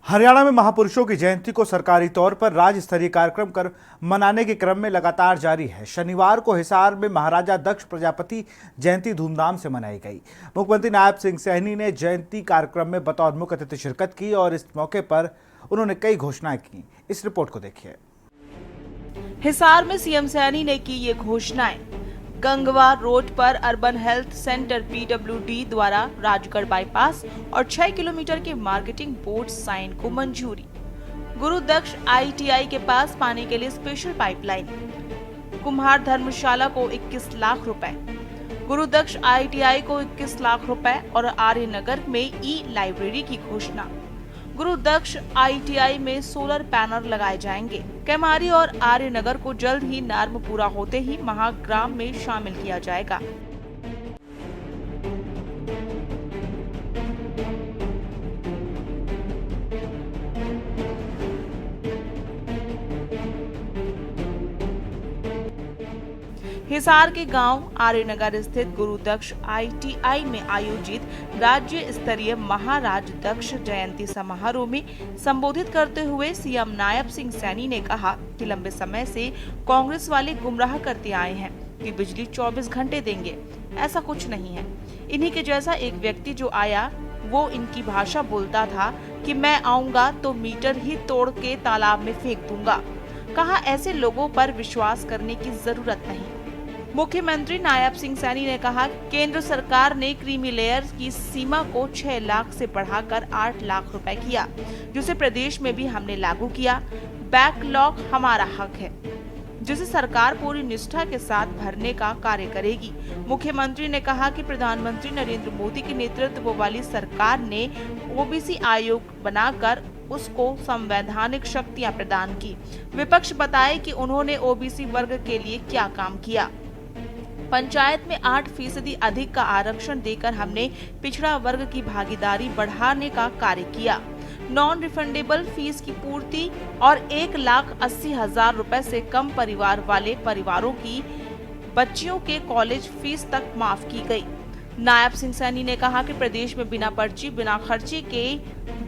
हरियाणा में महापुरुषों की जयंती को सरकारी तौर पर राज्य स्तरीय कार्यक्रम कर मनाने के क्रम में लगातार जारी है। शनिवार को हिसार में महाराजा दक्ष प्रजापति जयंती धूमधाम से मनाई गई। मुख्यमंत्री नायब सिंह सैनी ने जयंती कार्यक्रम में बतौर मुख्य अतिथि शिरकत की और इस मौके पर उन्होंने कई घोषणाएं की। इस रिपोर्ट को देखिए। हिसार में सीएम सैनी ने की ये घोषणाएं। गंगवा रोड पर अर्बन हेल्थ सेंटर पीडब्ल्यूडी द्वारा राजगढ़ बाईपास और 6 किलोमीटर के मार्केटिंग बोर्ड साइन को मंजूरी। गुरु दक्ष आईटीआई के पास पानी के लिए स्पेशल पाइपलाइन। कुम्हार धर्मशाला को 21 लाख रुपए, गुरु दक्ष आईटीआई को 21 लाख रुपए और आर्य नगर में ई लाइब्रेरी की घोषणा। गुरु दक्ष आईटीआई में सोलर पैनल लगाए जाएंगे। कैमारी और आर्य नगर को जल्द ही नॉर्म पूरा होते ही महाग्राम में शामिल किया जाएगा। हिसार के गांव आर्यनगर स्थित गुरु दक्ष आईटीआई में आयोजित राज्य स्तरीय महाराज दक्ष जयंती समारोह में संबोधित करते हुए सीएम नायब सिंह सैनी ने कहा कि लंबे समय से कांग्रेस वाले गुमराह करते आए हैं कि बिजली 24 घंटे देंगे। ऐसा कुछ नहीं है। इन्हीं के जैसा एक व्यक्ति जो आया वो इनकी भाषा बोलता था कि मैं आऊंगा तो मीटर ही तोड़ के तालाब में फेंक दूंगा। कहा ऐसे लोगों पर विश्वास करने की जरूरत नहीं। मुख्यमंत्री नायब सिंह सैनी ने कहा केंद्र सरकार ने क्रीमी लेयर की सीमा को 6 लाख से बढ़ाकर 8 लाख रुपए किया, जिसे प्रदेश में भी हमने लागू किया। बैकलॉग हमारा हक है, जिसे सरकार पूरी निष्ठा के साथ भरने का कार्य करेगी। मुख्यमंत्री ने कहा कि प्रधानमंत्री नरेंद्र मोदी के नेतृत्व वाली सरकार ने ओबीसी आयोग बनाकर उसको संवैधानिक शक्तियां प्रदान की। विपक्ष बताए कि उन्होंने ओबीसी वर्ग के लिए क्या काम किया। पंचायत में 8% अधिक का आरक्षण देकर हमने पिछड़ा वर्ग की भागीदारी बढ़ाने का कार्य किया। नॉन रिफंडेबल फीस की पूर्ति और 1,80,000 रुपए से कम परिवार वाले परिवारों की बच्चियों के कॉलेज फीस तक माफ की गई। नायब सिंह सैनी ने कहा कि प्रदेश में बिना पर्ची बिना खर्ची के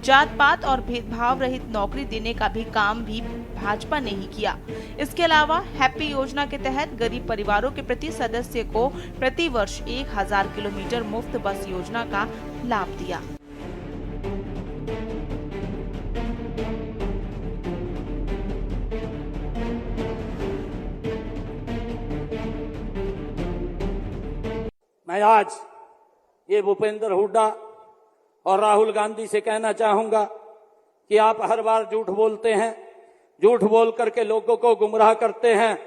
जात पात और भेदभाव रहित नौकरी देने का भी काम भी भाजपा ने ही किया। इसके अलावा हैप्पी योजना के तहत गरीब परिवारों के प्रति सदस्य को प्रति वर्ष 1000 किलोमीटर मुफ्त बस योजना का लाभ दिया। मैं आज ये भूपेंद्र हुड्डा और राहुल गांधी से कहना चाहूंगा कि आप हर बार झूठ बोलते हैं, झूठ बोल करके लोगों को गुमराह करते हैं।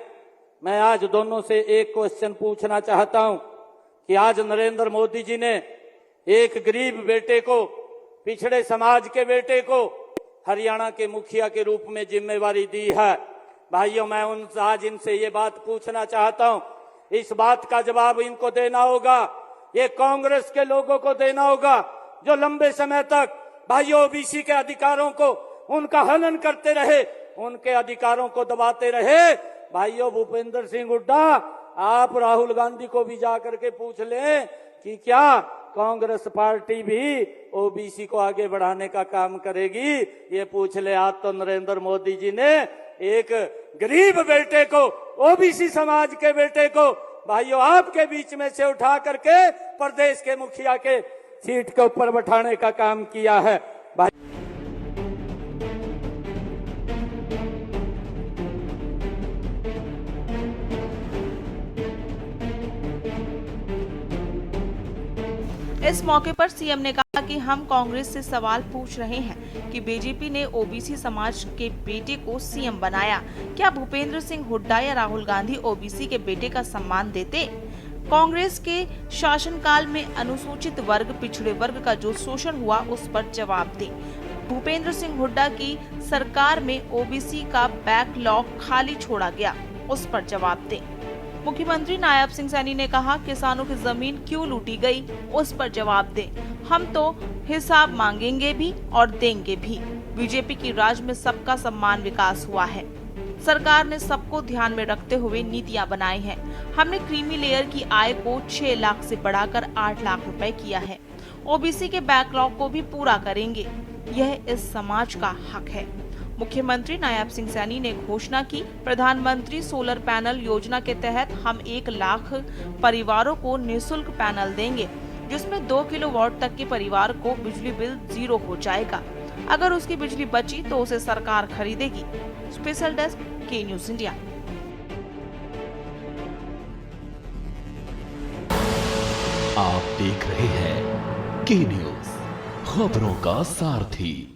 मैं आज दोनों से एक क्वेश्चन पूछना चाहता हूं कि आज नरेंद्र मोदी जी ने एक गरीब बेटे को, पिछड़े समाज के बेटे को हरियाणा के मुखिया के रूप में जिम्मेवारी दी है। भाइयों, मैं आज इनसे ये बात पूछना चाहता हूं, इस बात का जवाब इनको देना होगा, ये कांग्रेस के लोगों को देना होगा जो लंबे समय तक भाइयों ओबीसी के अधिकारों को उनका हनन करते रहे, उनके अधिकारों को दबाते रहे। भाइयों, भूपेंद्र सिंह हुड्डा, आप राहुल गांधी को भी जाकर के पूछ लें कि क्या कांग्रेस पार्टी भी ओबीसी को आगे बढ़ाने का काम करेगी। ये पूछ ले। आज तो नरेंद्र मोदी जी ने एक गरीब बेटे को, ओबीसी समाज के बेटे को भाइयों आपके बीच में से उठा करके प्रदेश के मुखिया के सीट के ऊपर बैठाने का काम किया है। इस मौके पर सीएम ने कहा कि हम कांग्रेस से सवाल पूछ रहे हैं कि बीजेपी ने ओबीसी समाज के बेटे को सीएम बनाया, क्या भूपेंद्र सिंह हुड्डा या राहुल गांधी ओबीसी के बेटे का सम्मान देते? कांग्रेस के शासनकाल में अनुसूचित वर्ग, पिछड़े वर्ग का जो शोषण हुआ उस पर जवाब दे। भूपेंद्र सिंह हुड्डा की सरकार में ओबीसी का बैकलॉग खाली छोड़ा गया, उस पर जवाब दे। मुख्यमंत्री नायब सिंह सैनी ने कहा किसानों की जमीन क्यों लूटी गई, उस पर जवाब दे। हम तो हिसाब मांगेंगे भी और देंगे भी। बीजेपी की राज में सबका सम्मान विकास हुआ है। सरकार ने सबको ध्यान में रखते हुए नीतियां बनाई हैं। हमने क्रीमी लेयर की आय को 6 लाख से बढ़ाकर 8 लाख रुपए किया है। ओबीसी के बैकलॉग को भी पूरा करेंगे। यह इस समाज का हक है। मुख्यमंत्री नायब सिंह सैनी ने घोषणा की, प्रधानमंत्री सोलर पैनल योजना के तहत हम 1 लाख परिवारों को निःशुल्क पैनल देंगे, जिसमें 2 किलोवाट तक के परिवार को बिजली बिल 0 हो जाएगा। अगर उसकी बिजली बची तो उसे सरकार खरीदेगी। स्पेशल डेस्क, के न्यूज इंडिया। आप देख रहे हैं के न्यूज, खबरों का सारथी।